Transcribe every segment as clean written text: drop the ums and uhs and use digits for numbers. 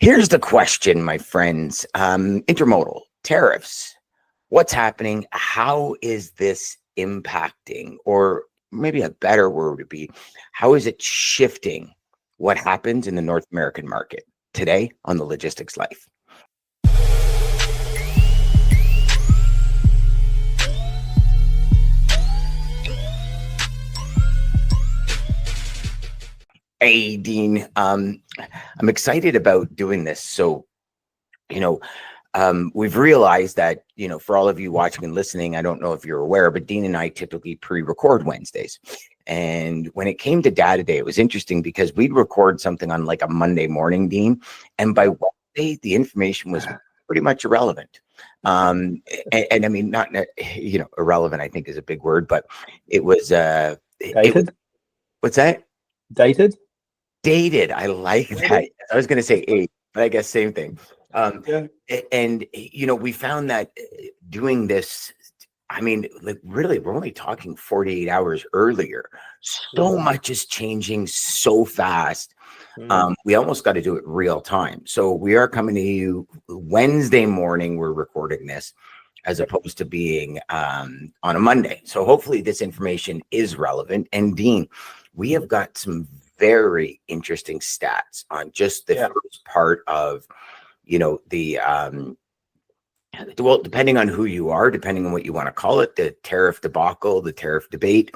Here's the question, my friends. Intermodal tariffs. What's happening? How is this impacting? Or maybe a better word would be, how is it shifting what happens in the North American market today on the Logistics Life? Hey, Dean. I'm excited about doing this. So, we've realized that, for all of you watching and listening, I don't know if you're aware, but Dean and I typically pre-record Wednesdays. And when it came to Data Day, it was interesting because we'd record something on like a Monday morning, Dean, and by Wednesday, the information was pretty much irrelevant. And I mean, not, irrelevant, I think is a big word, but it was, dated. What's that? Dated. I like that. I was going to say eight, but I guess same thing. And we found that doing this, I mean, like really, we're only talking 48 hours earlier. So much is changing so fast. We almost got to do it real time. So we are coming to you Wednesday morning. We're recording this as opposed to being on a Monday. So hopefully this information is relevant. And Dean, we have got some very interesting stats on just the first part of, depending on who you are, depending on what you want to call it, the tariff debacle, the tariff debate,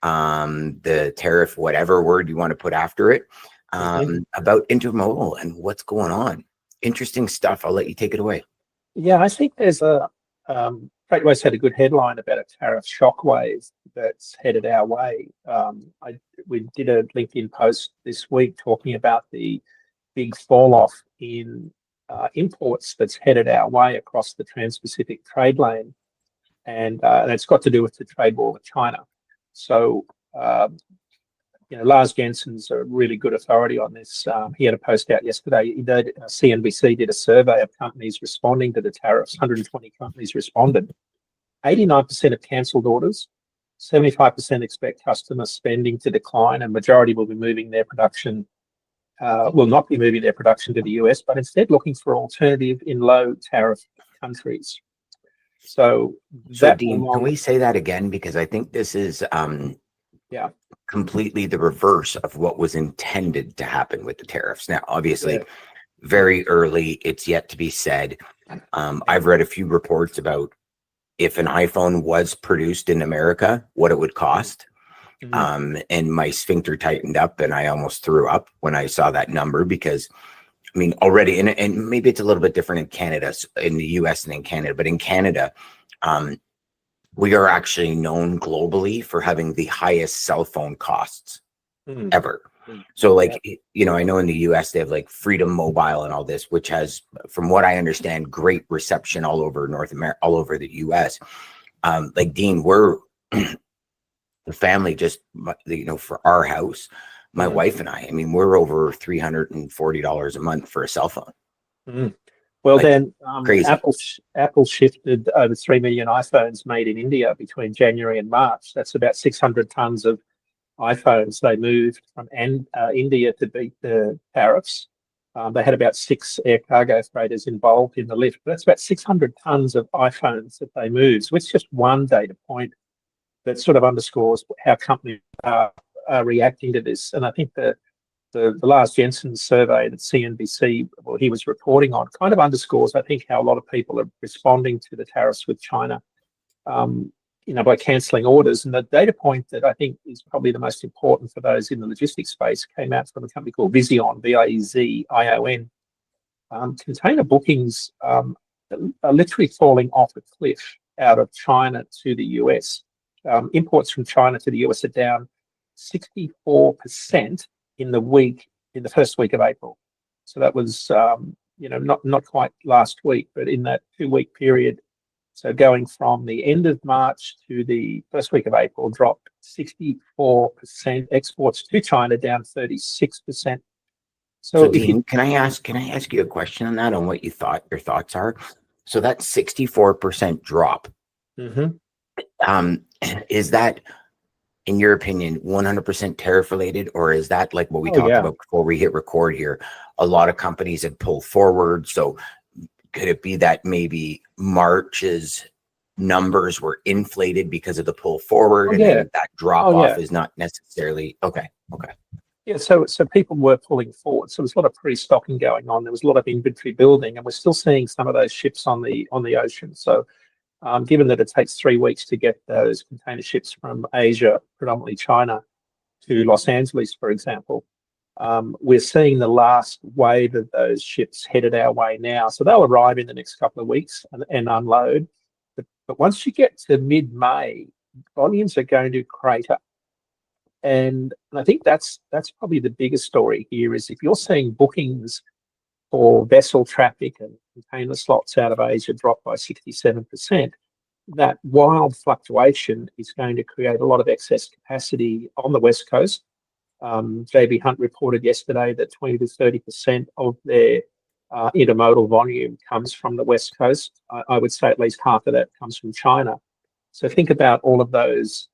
the tariff, whatever word you want to put after it, about intermodal and what's going on. Interesting stuff. I'll let you take it away. Yeah, I think there's FreightWaves had a good headline about a tariff shockwave that's headed our way. We did a LinkedIn post this week talking about the big fall off in imports that's headed our way across the Trans-Pacific trade lane, and it's got to do with the trade war with China. So, Lars Jensen's a really good authority on this. He had a post out yesterday. CNBC did a survey of companies responding to the tariffs. 120 companies responded. 89% have cancelled orders. 75% expect customer spending to decline, and majority will be moving their production. Will not be moving their production to the US, but instead looking for an alternative in low tariff countries. So Dean, can we say that again? Because I think this is completely the reverse of what was intended to happen with the tariffs. Now, obviously, very early, it's yet to be said. I've read a few reports about if an iPhone was produced in America, what it would cost. And my sphincter tightened up and I almost threw up when I saw that number, because I mean, already, and maybe it's a little bit different in Canada, in the US and in Canada, but in Canada, we are actually known globally for having the highest cell phone costs ever. So I know in the US, they have like Freedom Mobile and all this, which has, from what I understand, great reception all over North America, all over the US. Dean, we're the family just, for our house, my wife and I mean, we're over $340 a month for a cell phone. Well, then crazy. Apple shifted over 3 million iPhones made in India between January and March. That's about 600 tons of iPhones they moved from India to beat the tariffs. They had about 6 air cargo freighters involved in the lift. But that's about 600 tons of iPhones that they moved. So it's just one data point that sort of underscores how companies are reacting to this. And I think the Lars Jensen survey that CNBC, he was reporting on, kind of underscores, I think, how a lot of people are responding to the tariffs with China, by cancelling orders. And the data point that I think is probably the most important for those in the logistics space came out from a company called Vizion, Vizion. Container bookings are literally falling off a cliff out of China to the US. Imports from China to the US are down 64% in the first week of April. So that was, not quite last week, but in that 2-week period. So going from the end of March to the first week of April, dropped 64%. Exports to China down 36%. So Dean, can I ask you a question on that, on what your thoughts are? So that 64% drop. Is that, in your opinion, 100% tariff related, or is that like what we talked about before we hit record here? a lot of companies had pulled forward. So could it be that maybe March's numbers were inflated because of the pull forward, and then that drop off is not necessarily okay? Yeah, so people were pulling forward. So there was a lot of pre-stocking going on. There was a lot of inventory building, and we're still seeing some of those ships on the ocean. So given that it takes 3 weeks to get those container ships from Asia, predominantly China, to Los Angeles, for example, we're seeing the last wave of those ships headed our way now. So they'll arrive in the next couple of weeks and unload. But once you get to mid-May, volumes are going to crater. And I think that's probably the biggest story here is if you're seeing bookings for vessel traffic and container slots out of Asia drop by 67%, that wild fluctuation is going to create a lot of excess capacity on the West Coast. JB Hunt reported yesterday that 20 to 30% of their intermodal volume comes from the West Coast. I would say at least half of that comes from China. So think about all of those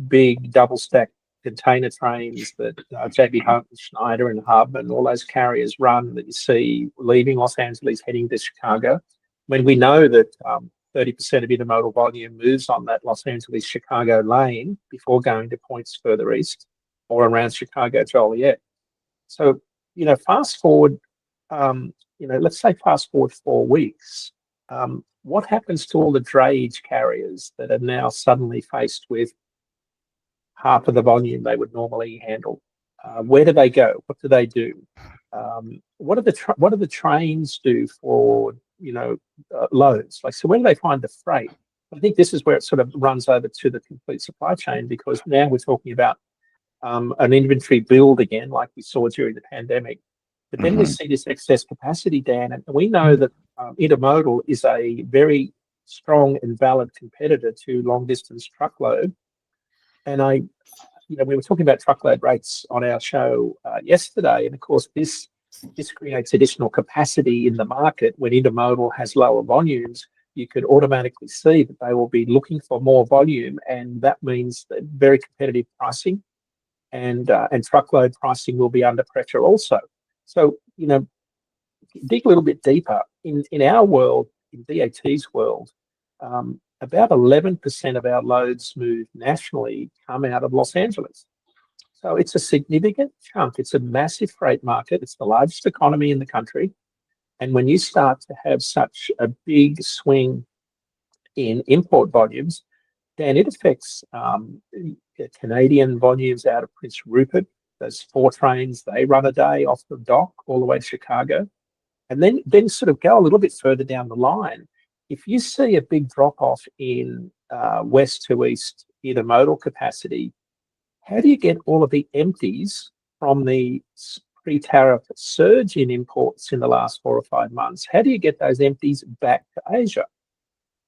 big double stack container trains that JB Hunt, Schneider, and Hub and all those carriers run that you see leaving Los Angeles heading to Chicago. When we know that 30% of intermodal volume moves on that Los Angeles-Chicago lane before going to points further east or around Chicago Joliet. So, fast forward, let's say fast forward 4 weeks. What happens to all the drayage carriers that are now suddenly faced with half of the volume they would normally handle? Where do they go? What do they do? What do the trains do for loads? Like, so where do they find the freight? I think this is where it sort of runs over to the complete supply chain, because now we're talking about an inventory build again, like we saw during the pandemic. But then we see this excess capacity, Dan, and we know that intermodal is a very strong and valid competitor to long distance truckload. And we were talking about truckload rates on our show yesterday, and of course this creates additional capacity in the market. When intermodal has lower volumes, you could automatically see that they will be looking for more volume, and that means that very competitive pricing, and truckload pricing will be under pressure also. So dig a little bit deeper in our world, in DAT's world. About 11% of our loads moved nationally come out of Los Angeles. So it's a significant chunk. It's a massive freight market. It's the largest economy in the country. And when you start to have such a big swing in import volumes, then it affects Canadian volumes out of Prince Rupert. Those 4 trains, they run a day off the dock all the way to Chicago. And then sort of go a little bit further down the line. If you see a big drop-off in west to east intermodal capacity, how do you get all of the empties from the pre-tariff surge in imports in the last 4 or 5 months? How do you get those empties back to Asia?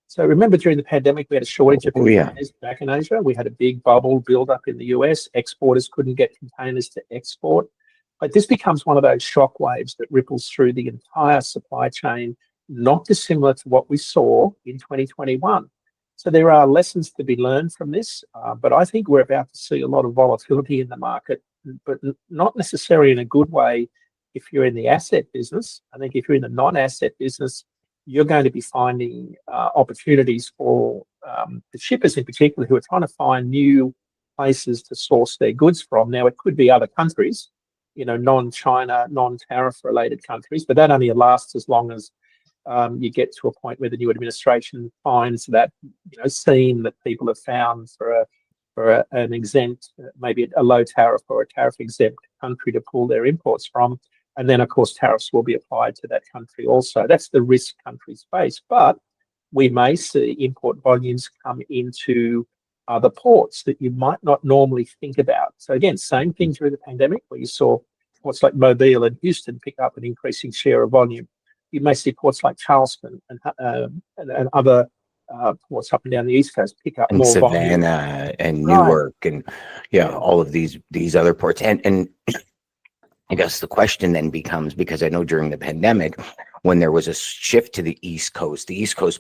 So remember, during the pandemic, we had a shortage of containers back in Asia. We had a big bubble build up in the US. Exporters couldn't get containers to export. But this becomes one of those shock waves that ripples through the entire supply chain, not dissimilar to what we saw in 2021. So there are lessons to be learned from this, but I think we're about to see a lot of volatility in the market, but not necessarily in a good way if you're in the asset business. I think if you're in the non-asset business, you're going to be finding opportunities for the shippers in particular who are trying to find new places to source their goods from. Now, it could be other countries, non-China, non-tariff related countries, but that only lasts as long as you get to a point where the new administration finds that seam that people have found for an exempt, maybe a low tariff or a tariff exempt country to pull their imports from. And then, of course, tariffs will be applied to that country also. That's the risk countries face. But we may see import volumes come into other ports that you might not normally think about. So again, same thing during the pandemic, where you saw ports like Mobile and Houston pick up an increasing share of volume. You may see ports like Charleston and other ports up and down the East Coast pick up and more Savannah volume. and Newark and all of these other ports. And I guess the question then becomes, because I know during the pandemic, when there was a shift to the East Coast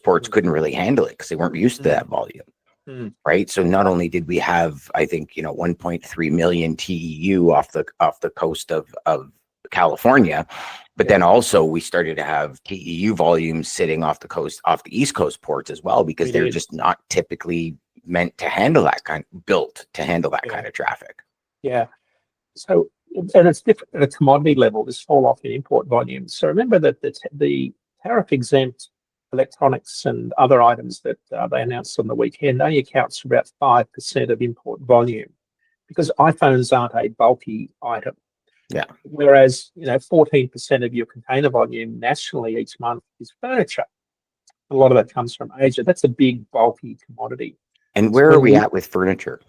ports couldn't really handle it because they weren't used to that volume. Right. So not only did we have, I think, 1.3 million TEU off the coast of California. But then also we started to have TEU volumes sitting off the coast, off the East Coast ports as well, because they're just not typically meant to handle that built to handle that kind of traffic. Yeah. So, and it's different at a commodity level, this fall off in import volumes. So remember that the tariff exempt electronics and other items that they announced on the weekend only accounts for about 5% of import volume, because iPhones aren't a bulky item. Yeah. Whereas, 14% of your container volume nationally each month is furniture. A lot of that comes from Asia. That's a big, bulky commodity. And where are we at with furniture?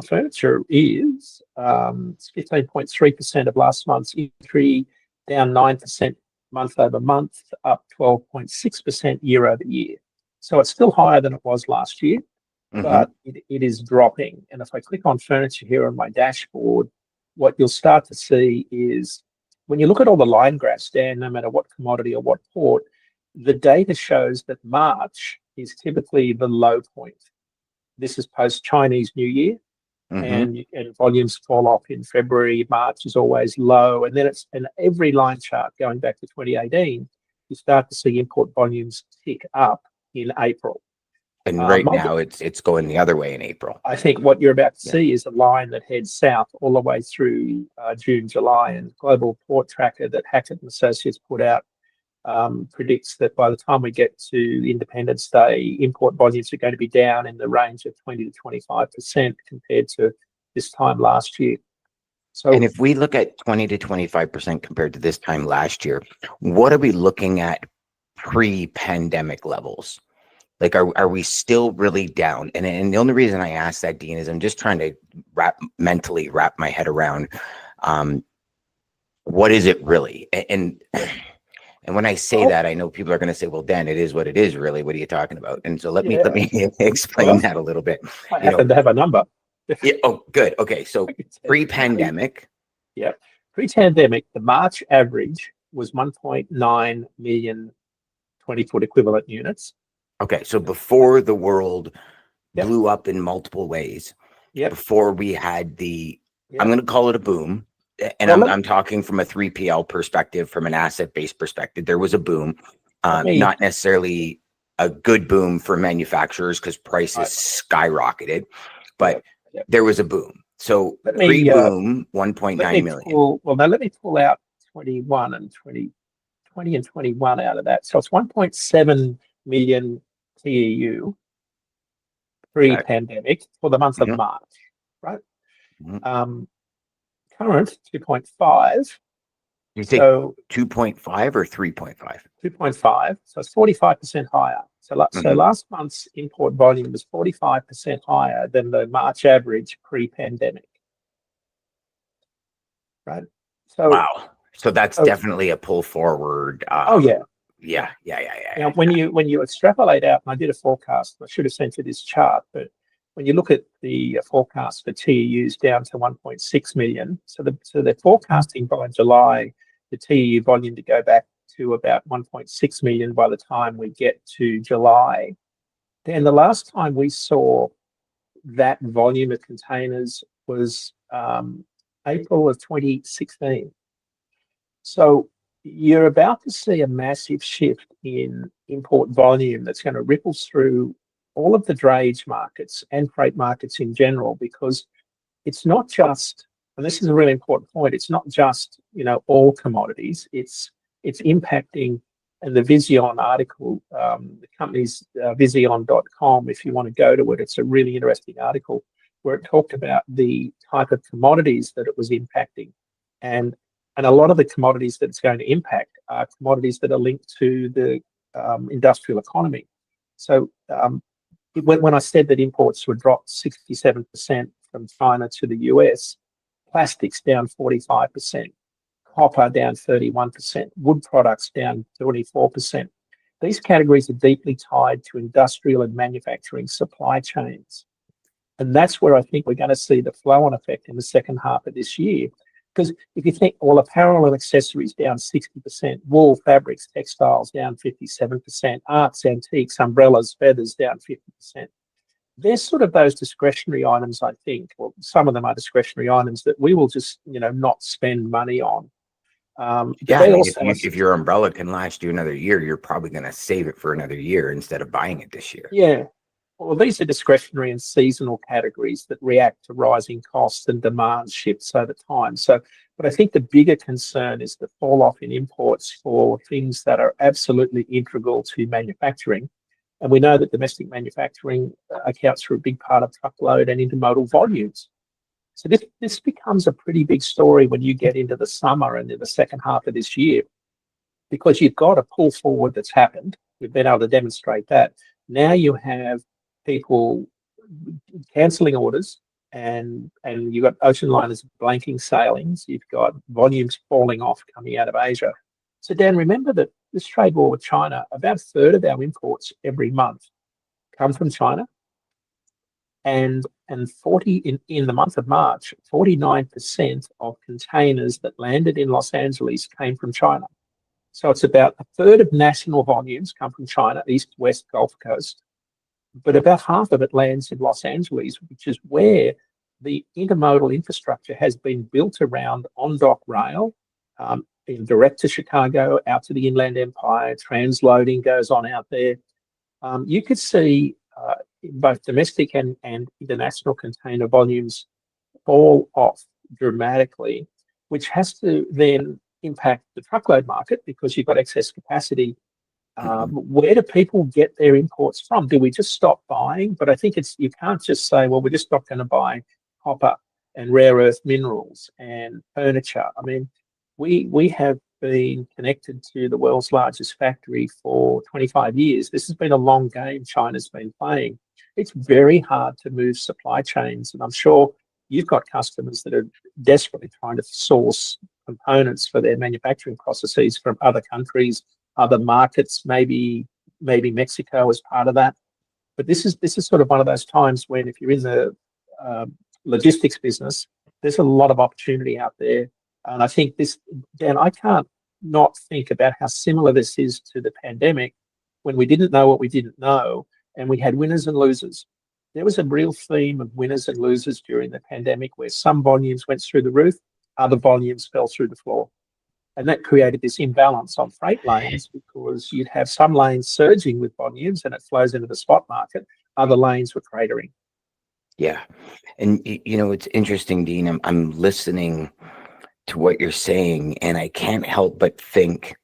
Furniture is 15.3% of last month's entry, down 9% month over month, up 12.6% year over year. So it's still higher than it was last year, but it is dropping. And if I click on furniture here on my dashboard, what you'll start to see is when you look at all the line graphs, Dan, no matter what commodity or what port, the data shows that March is typically the low point. This is post Chinese New Year, and volumes fall off in February. March is always low, and then it's in every line chart going back to 2018. You start to see import volumes tick up in April. And right now it's going the other way in April. I think what you're about to see is a line that heads south all the way through June, July, and Global Port Tracker that Hackett and Associates put out predicts that by the time we get to Independence Day, import volumes are going to be down in the range of 20 to 25% compared to this time last year. So, and if we look at 20 to 25% compared to this time last year, what are we looking at pre-pandemic levels? Like, are we still really down? And the only reason I ask that, Dean, is I'm just trying to mentally wrap my head around what is it really? And when I say that, I know people are going to say, "Well, Dan, it is what it is. Really, what are you talking about?" And so let me explain that a little bit. I happen to have a number. Yeah. Oh, good. Okay. So pre-pandemic. Yeah. Pre-pandemic, the March average was 1.9 million 20-foot equivalent units. Okay, so before the world blew up in multiple ways, before we had I'm going to call it a boom, and I'm talking from a 3PL perspective, from an asset-based perspective, there was a boom, not necessarily a good boom for manufacturers because prices skyrocketed, but there was a boom. So pre-boom, 1.9 million. Let me pull out 21 and 20 and 21 out of that. So it's 1.7 million TEU pre-pandemic for the month of March, right? Current 2.5. You say 2.5 or 3.5? 2.5. So it's 45% higher. So last month's import volume was 45% higher than the March average pre-pandemic, right? So wow. So that's definitely a pull forward. Yeah. Now, when you extrapolate out, and I did a forecast, I should have sent you this chart, but when you look at the forecast for TEUs down to 1.6 million, so they're forecasting by July the TEU volume to go back to about 1.6 million by the time we get to July. Then the last time we saw that volume of containers was April of 2016. So you're about to see a massive shift in import volume that's going to ripple through all of the drayage markets and freight markets in general, because it's not just, and this is a really important point, it's not just, all commodities, it's impacting, and the Vision article, the company's vision.com, if you want to go to it, it's a really interesting article where it talked about the type of commodities that it was impacting. And a lot of the commodities that it's going to impact are commodities that are linked to the industrial economy. So when I said that imports would drop 67% from China to the US, plastics down 45%, copper down 31%, wood products down 24%. These categories are deeply tied to industrial and manufacturing supply chains. And that's where I think we're going to see the flow-on effect in the second half of this year. Because if you think, apparel and accessories down 60%, wool, fabrics, textiles down 57%, arts, antiques, umbrellas, feathers down 50%. They're sort of those discretionary items, I think, or some of them are discretionary items that we will just, not spend money on. But Yeah, I they mean, also, if your umbrella can last you another year, you're probably going to save it for another year instead of buying it this year. yeah, well, these are discretionary and seasonal categories that react to rising costs and demand shifts over time. So, but I think the bigger concern is the fall off in imports for things that are absolutely integral to manufacturing. And we know that domestic manufacturing accounts for a big part of truckload and intermodal volumes. So this becomes a pretty big story when you get into the summer and in the second half of this year, because you've got a pull forward that's happened. We've been able to demonstrate that. Now you have people cancelling orders, and you've got ocean liners blanking sailings. You've got volumes falling off coming out of Asia. So Dan, remember that this trade war with China, about a third of our imports every month come from China. And 40 in the month of March, 49% of containers that landed in Los Angeles came from China. So it's about a third of national volumes come from China, East, West, Gulf Coast, but about half of it lands in Los Angeles, which is where the intermodal infrastructure has been built around on-dock rail, direct to Chicago, out to the Inland Empire, transloading goes on out there. You could see both domestic and international container volumes fall off dramatically, which has to then impact the truckload market because you've got excess capacity. Where do people get their imports from? Do we just stop buying? But I think you can't just say, well, we're just not going to buy copper and rare earth minerals and furniture. I mean, we have been connected to the world's largest factory for 25 years. This has been a long game China's been playing. It's very hard to move supply chains, and I'm sure you've got customers that are desperately trying to source components for their manufacturing processes from other countries, other markets, maybe Mexico as part of that. But this is sort of one of those times when, if you're in the logistics business, there's a lot of opportunity out there. And I think this, Dan, I can't not think about how similar this is to the pandemic, when we didn't know what we didn't know, and we had winners and losers. There was a real theme of winners and losers during the pandemic, where some volumes went through the roof, other volumes fell through the floor. And that created this imbalance on freight lanes, because you'd have some lanes surging with volumes and it flows into the spot market. Other lanes were cratering. Yeah. And, it's interesting, Dean. I'm listening to what you're saying, and I can't help but think,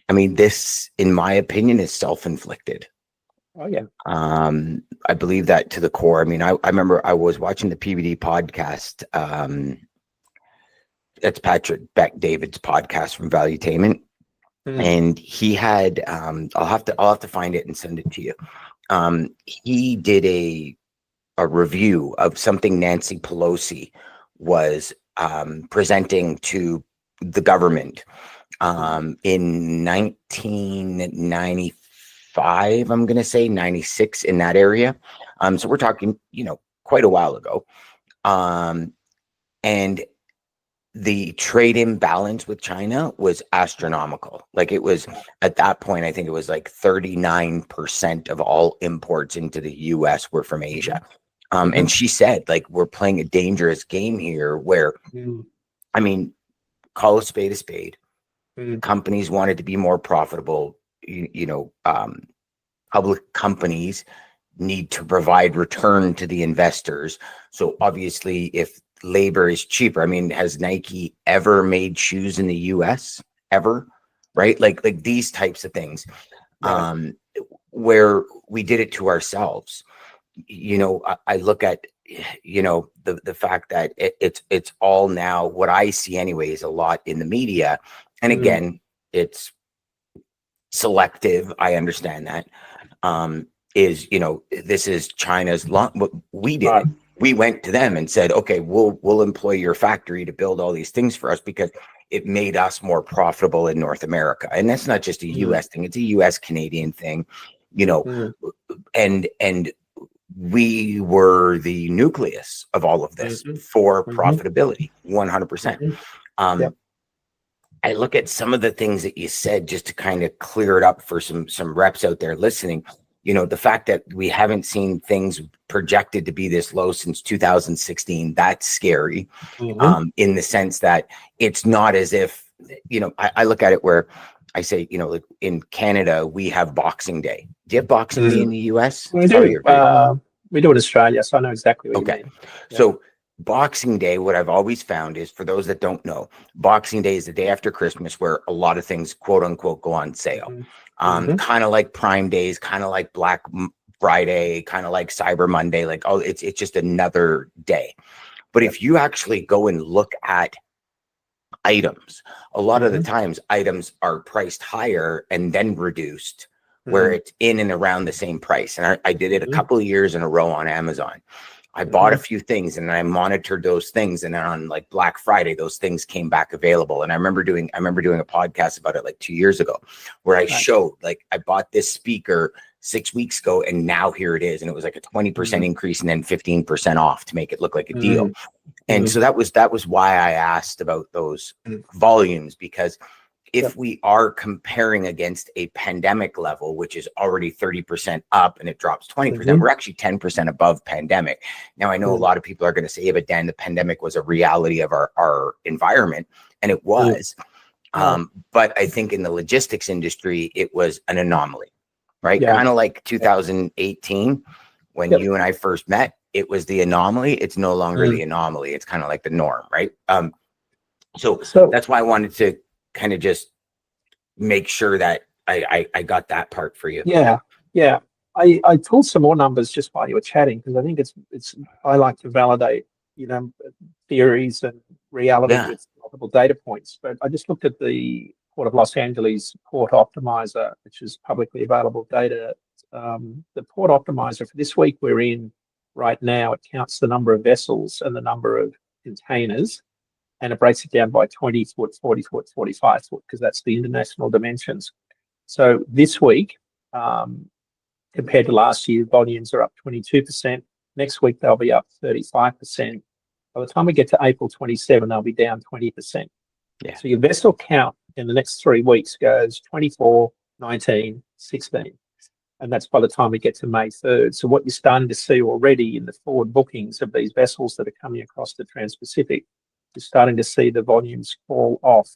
I mean, this, in my opinion, is self-inflicted. Oh, yeah. I believe that to the core. I mean, I remember I was watching the PVD podcast. That's Patrick Bet-David's podcast from Valuetainment. And he had, I'll have to find it and send it to you. He did a review of something Nancy Pelosi was presenting to the government in 1995, I'm going to say 96, in that area. So we're talking, quite a while ago. And the trade imbalance with China was astronomical. Like, it was, at that point, I think it was like 39% of all imports into the US were from Asia. And she said, like, we're playing a dangerous game here where, I mean, call a spade. Companies wanted to be more profitable. Public companies need to provide return to the investors. So obviously, if labor is cheaper, I mean, has Nike ever made shoes in the US ever? Right? Like these types of things, where we did it to ourselves. I look at, the fact that it's all now, what I see anyway, is a lot in the media. And again, it's selective. I understand that. This is China's long, what we did. Right. We went to them and said, okay, we'll employ your factory to build all these things for us because it made us more profitable in North America. And that's not just a US thing. It's a US Canadian thing, and we were the nucleus of all of this for profitability, 100%. I look at some of the things that you said, just to kind of clear it up for some reps out there listening. the fact that we haven't seen things projected to be this low since 2016, that's scary. In the sense that it's not as if, I look at it where I say, like in Canada, we have Boxing Day. Do you have Boxing Day in the US? We do. We do in Australia, so I know exactly what you mean. So Boxing Day, what I've always found is, for those that don't know, Boxing Day is the day after Christmas where a lot of things, quote unquote, go on sale. Kind of like Prime Days, kind of like Black Friday, kind of like Cyber Monday, like, it's just another day. But if you actually go and look at items, a lot of the times items are priced higher and then reduced, where it's in and around the same price. And I did it a couple of years in a row on Amazon. I bought a few things and I monitored those things, and then on like Black Friday, those things came back available. And I remember doing a podcast about it like 2 years ago, where I showed, like, I bought this speaker 6 weeks ago and now here it is. And it was like a 20% increase and then 15% off to make it look like a deal. And so that was why I asked about those volumes, because if we are comparing against a pandemic level, which is already 30% up and it drops 20%, we're actually 10% above pandemic. Now, I know a lot of people are going to say, yeah, but Dan, the pandemic was a reality of our environment, and it was. But I think in the logistics industry, it was an anomaly, right? Kind of like 2018, when you and I first met, it was the anomaly. It's no longer the anomaly. It's kind of like the norm, right? So that's why I wanted to kind of just make sure that I got that part for you. Yeah. I pulled some more numbers just while you were chatting, because I think it's I like to validate, theories and reality with multiple data points. But I just looked at the Port of Los Angeles Port Optimizer, which is publicly available data. The Port Optimizer for this week we're in right now, it counts the number of vessels and the number of containers, and it breaks it down by 20 foot, 40 foot, 45 foot, because that's the international dimensions. So this week, compared to last year, volumes are up 22%. Next week, they'll be up 35%. By the time we get to April 27, they'll be down 20%. So your vessel count in the next 3 weeks goes 24, 19, 16. And that's by the time we get to May 3rd. So what you're starting to see already in the forward bookings of these vessels that are coming across the Trans-Pacific, you're starting to see the volumes fall off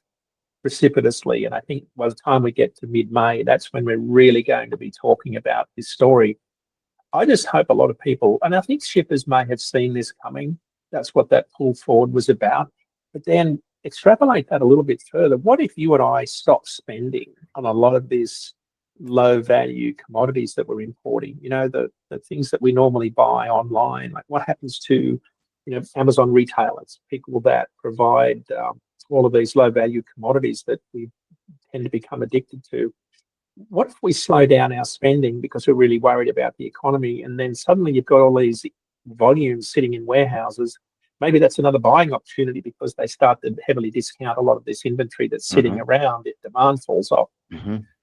precipitously. And I think by the time we get to mid-May, that's when we're really going to be talking about this story. I just hope a lot of people, and I think shippers may have seen this coming. That's what that pull forward was about. But then extrapolate that a little bit further. What if you and I stop spending on a lot of these low value commodities that we're importing, the things that we normally buy online? Like, what happens to Amazon retailers, people that provide all of these low value commodities that we tend to become addicted to? What if we slow down our spending because we're really worried about the economy, and then suddenly you've got all these volumes sitting in warehouses? Maybe that's another buying opportunity, because they start to heavily discount a lot of this inventory that's sitting around if demand falls off.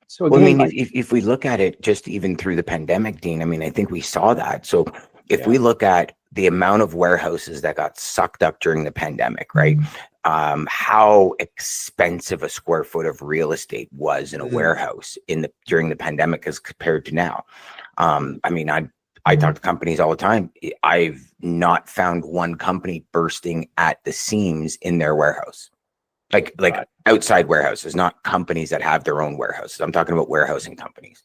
So again, if we look at it just even through the pandemic, Dean, I think we saw that. So if we look at the amount of warehouses that got sucked up during the pandemic, right? How expensive a square foot of real estate was in a warehouse during the pandemic as compared to now. I talk to companies all the time. I've not found one company bursting at the seams in their warehouse. Like outside warehouses, not companies that have their own warehouses. I'm talking about warehousing companies.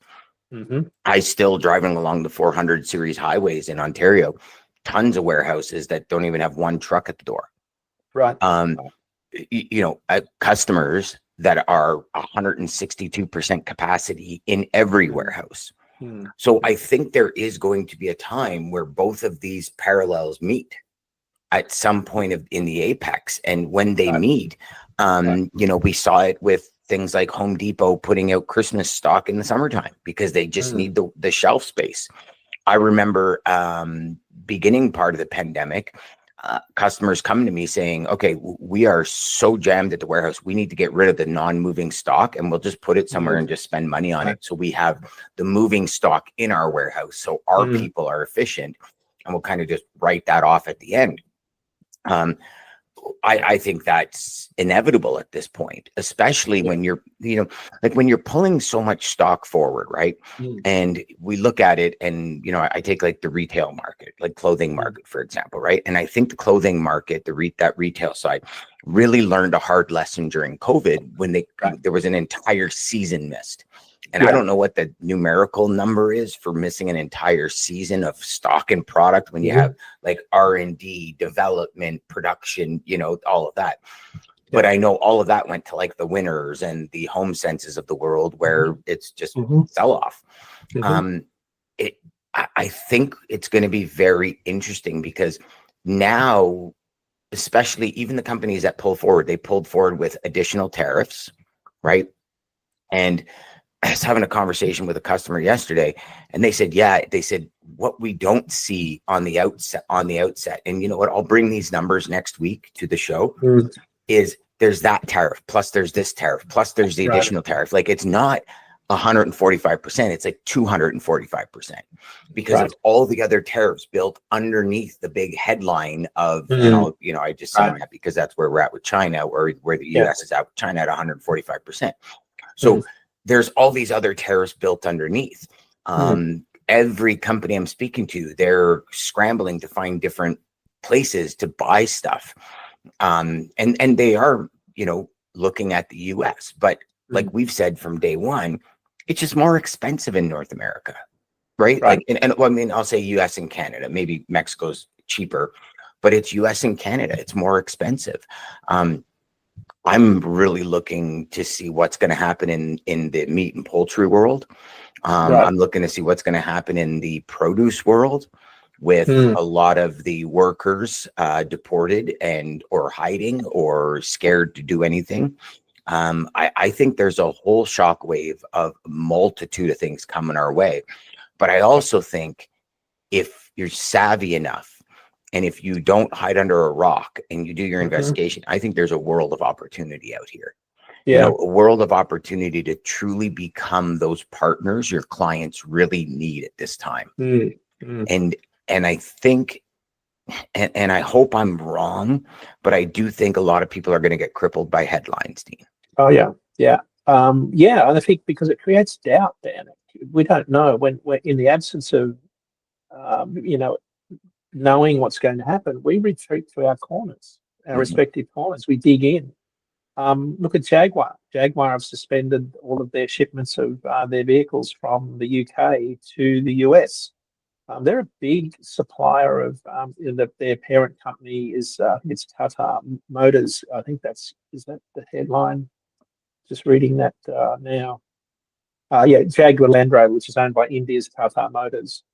I still driving along the 400 series highways in Ontario, tons of warehouses that don't even have one truck at the door. Customers that are 162% capacity in every warehouse. So I think there is going to be a time where both of these parallels meet at some point in the apex. And when they meet, we saw it with things like Home Depot putting out Christmas stock in the summertime because they just need the shelf space. I remember beginning part of the pandemic, customers coming to me saying, okay, we are so jammed at the warehouse, we need to get rid of the non-moving stock and we'll just put it somewhere and just spend money on it. So we have the moving stock in our warehouse, so our people are efficient, and we'll kind of just write that off at the end. I think that's inevitable at this point, especially when you're, like when you're pulling so much stock forward, right? And we look at it and, I take like the retail market, like clothing market, for example, right? And I think the clothing market, that retail side really learned a hard lesson during COVID when there was an entire season missed. And I don't know what the numerical number is for missing an entire season of stock and product when you have like R&D, development, production, all of that. But I know all of that went to like the Winners and the Home Senses of the world where it's just fell off. I think it's going to be very interesting because now, especially even the companies that they pulled forward with additional tariffs, right? And I was having a conversation with a customer yesterday and they said, what we don't see on the outset, and you know what, I'll bring these numbers next week to the show, is there's that tariff, plus there's this tariff, plus there's the additional tariff. Like it's not 145%, it's like 245% because of all the other tariffs built underneath the big headline of, I just said that because that's where we're at with China, where the US is at with China at 145%. So there's all these other tariffs built underneath. Every company I'm speaking to, they're scrambling to find different places to buy stuff. And they are, looking at the US, but like we've said from day one, it's just more expensive in North America, right? Like, I'll say US and Canada, maybe Mexico's cheaper, but it's US and Canada. It's more expensive. I'm really looking to see what's going to happen in the meat and poultry world. I'm looking to see what's going to happen in the produce world with a lot of the workers deported or hiding or scared to do anything. I think there's a whole shockwave of a multitude of things coming our way. But I also think if you're savvy enough, and if you don't hide under a rock and you do your investigation, I think there's a world of opportunity out here. A world of opportunity to truly become those partners your clients really need at this time. And I think, and I hope I'm wrong, but I do think a lot of people are going to get crippled by headlines, Dean. Oh, yeah. And I think because it creates doubt, Dan. We don't know when we're in the absence of, knowing what's going to happen, we retreat to our corners, our respective corners. We dig in. Look at Jaguar. Jaguar have suspended all of their shipments of their vehicles from the UK to the US. They're a big supplier of their parent company is it's Tata Motors. I think is that the headline? Just reading that now. Jaguar Land Rover, which is owned by India's Tata Motors.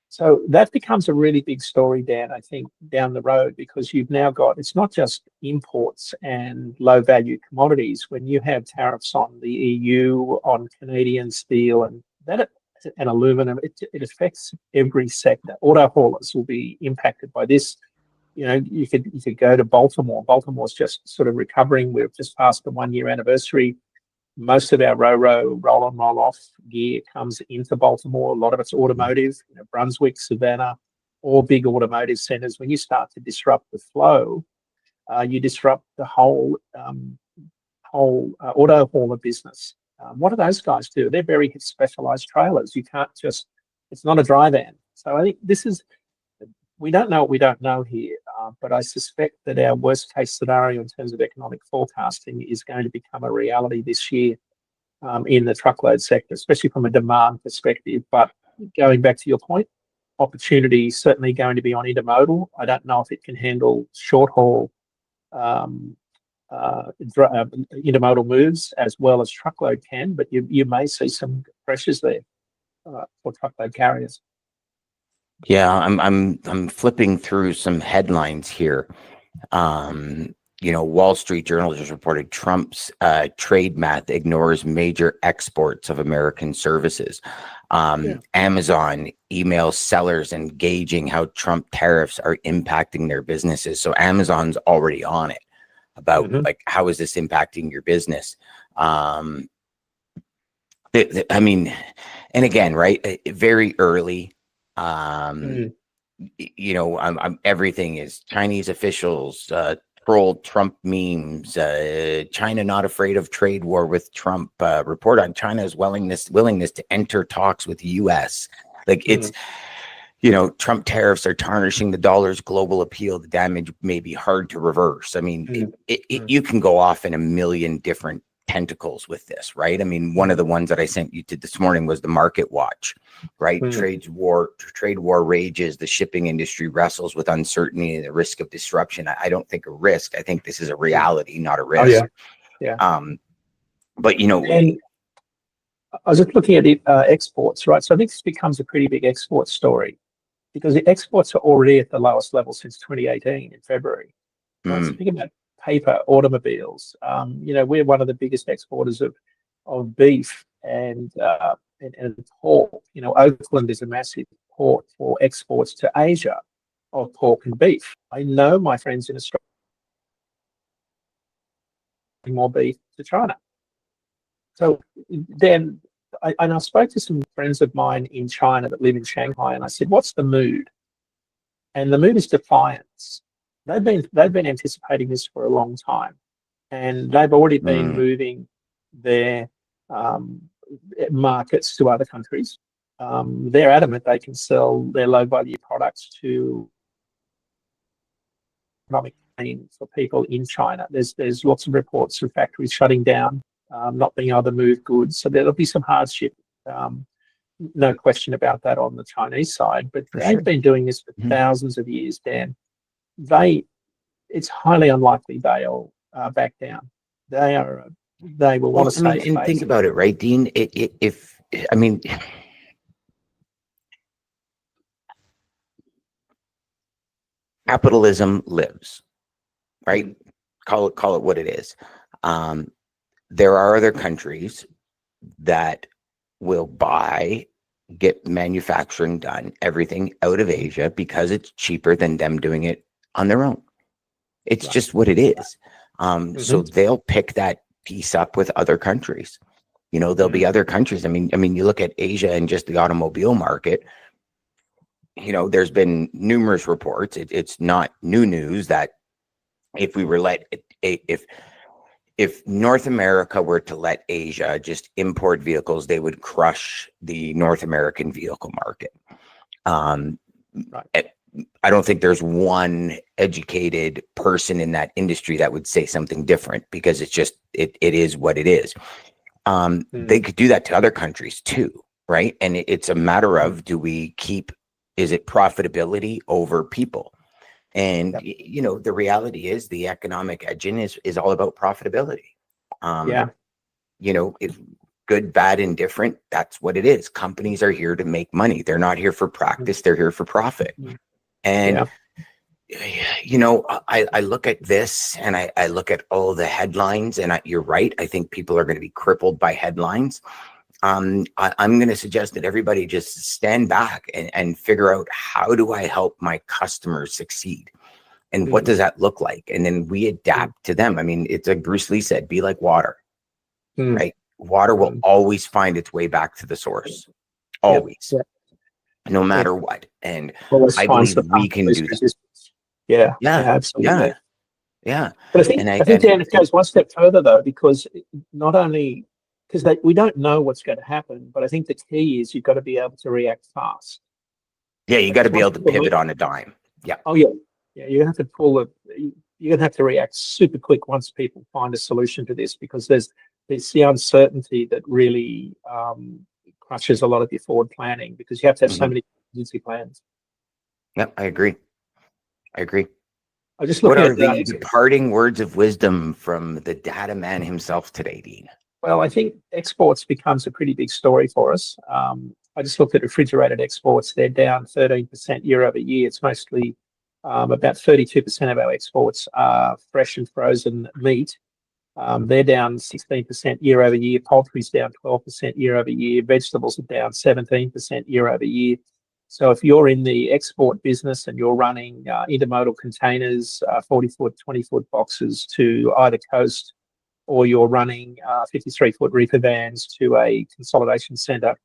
So that becomes a really big story, Dan, I think, down the road, because you've now got, it's not just imports and low value commodities. When you have tariffs on the EU, on Canadian steel and aluminum, it affects every sector. Auto haulers will be impacted by this. You could go to Baltimore. Baltimore's just sort of recovering. We've just passed the 1 year anniversary. Most of our roll on, roll off gear comes into Baltimore. A lot of it's automotive, Brunswick, Savannah, all big automotive centers. When you start to disrupt the flow, you disrupt the whole auto hauler business. What do those guys do? They're very specialized trailers. You can't just, it's not a dry van. So I think we don't know what we don't know here, but I suspect that our worst case scenario in terms of economic forecasting is going to become a reality this year in the truckload sector, especially from a demand perspective. But going back to your point, opportunity is certainly going to be on intermodal. I don't know if it can handle short haul intermodal moves as well as truckload can, but you may see some pressures there for truckload carriers. Yeah, I'm flipping through some headlines here. Wall Street Journal just reported Trump's trade math ignores major exports of American services. Amazon emails sellers engaging how Trump tariffs are impacting their businesses. So Amazon's already on it about like, how is this impacting your business? I mean, and again, right, very early. everything is Chinese officials, troll Trump memes, China not afraid of trade war with Trump, report on China's willingness to enter talks with the US. Like it's, Trump tariffs are tarnishing the dollar's global appeal. The damage may be hard to reverse. I mean, you can go off in a million different tentacles with this, right? I mean, one of the ones that I sent you to this morning was the market watch, right? Trade war rages. The shipping industry wrestles with uncertainty and the risk of disruption. I don't think a risk. I think this is a reality, not a risk. But and I was just looking at exports, right? So I think this becomes a pretty big export story because the exports are already at the lowest level since 2018 in February. Right? So think about paper, automobiles. We're one of the biggest exporters of beef and pork. Oakland is a massive port for exports to Asia of pork and beef. I know my friends in Australia more beef to China. So then I spoke to some friends of mine in China that live in Shanghai, and I said, "What's the mood?" And the mood is defiance. They've been anticipating this for a long time, and they've already been moving their markets to other countries. They're adamant they can sell their low value products to economic pain for people in China. There's lots of reports of factories shutting down, not being able to move goods. So there'll be some hardship, no question about that on the Chinese side. But they've been doing this for thousands of years, Dan. It's highly unlikely they'll back down. They will want to say. And think about it, right, Dean? Capitalism lives, right? Call it what it is. There are other countries that will get manufacturing done, everything out of Asia because it's cheaper than them doing it on their own. It's just what it is. So they'll pick that piece up with other countries. There'll be other countries. I mean, you look at Asia and just the automobile market. There's been numerous reports. It's not new news that if we were if North America were to let Asia just import vehicles, they would crush the North American vehicle market. I don't think there's one educated person in that industry that would say something different because it's just, it is what it is. They could do that to other countries too, right? And it's a matter of, is it profitability over people? And, the reality is the economic engine is all about profitability. If good, bad, indifferent, that's what it is. Companies are here to make money. They're not here for practice. They're here for profit. And, I look at this and I look at all the headlines and you're right. I think people are going to be crippled by headlines. I'm going to suggest that everybody just stand back and figure out, how do I help my customers succeed? And what does that look like? And then we adapt to them. I mean, it's like Bruce Lee said, be like water, right? Water will always find its way back to the source, always, no matter what. And I believe we can do that. Yeah, absolutely. Yeah. But I think Dan, it goes one step further though, because not only because we don't know what's going to happen, but I think the key is you've got to be able to react fast. Yeah, you got to be able to pivot on a dime. Yeah. Oh yeah, you're gonna have to you're gonna have to react super quick once people find a solution to this, because there's the uncertainty that really crushes a lot of your forward planning, because you have to have so many contingency plans. Yeah, I agree. I just look at the departing words of wisdom from the data man himself today, Dean. Well, I think exports becomes a pretty big story for us. I just looked at refrigerated exports. They're down 13% year over year. It's mostly about 32% of our exports are fresh and frozen meat. They're down 16% year over year. Poultry's down 12% year over year. Vegetables are down 17% year over year. So if you're in the export business and you're running intermodal containers, 40-foot, 20-foot boxes to either coast, or you're running 53-foot reefer vans to a consolidation center,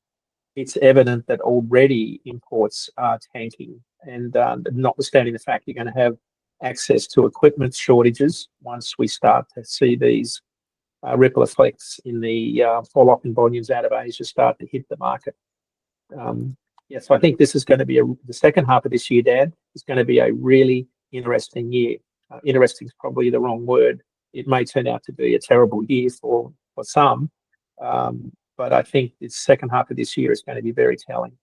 it's evident that already imports are tanking. and notwithstanding the fact you're going to have access to equipment shortages once we start to see these ripple effects in the fall off in volumes out of Asia start to hit the market. So I think this is going to be the second half of this year, Dan, is going to be a really interesting year. Interesting is probably the wrong word. It may turn out to be a terrible year for some, but I think the second half of this year is going to be very telling.